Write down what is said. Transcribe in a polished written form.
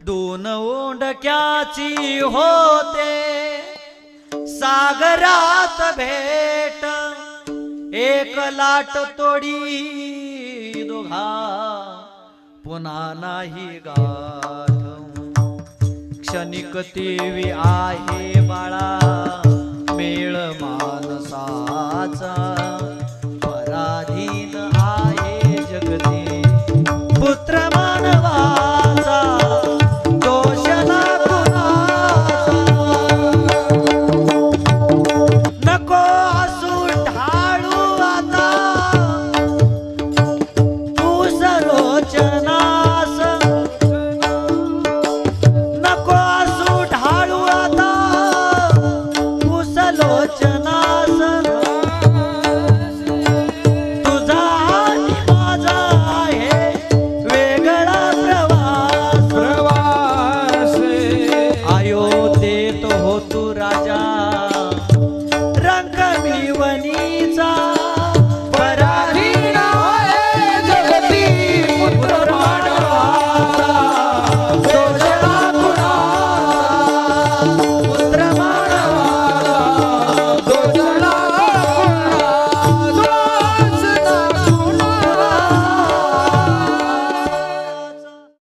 दोन ओंडक्याची होते सागरात भेट, एक लाट तोडी दोघा पुन्हा नाही गाठ. क्षणिक तेवी आहे बाळा मेळ मानसाचा, पराधीन आहे जगती पुत्र मानवाचा, दोष ना कुणाचा. नको असू ढाळू आता तू सरोचनास, नको असू ढाळू आता तू सलोचनास. तुझा आणि माझा आहे वेगळा प्रवास. अयोध्येत हो तू राजा रंगमिवणीचा,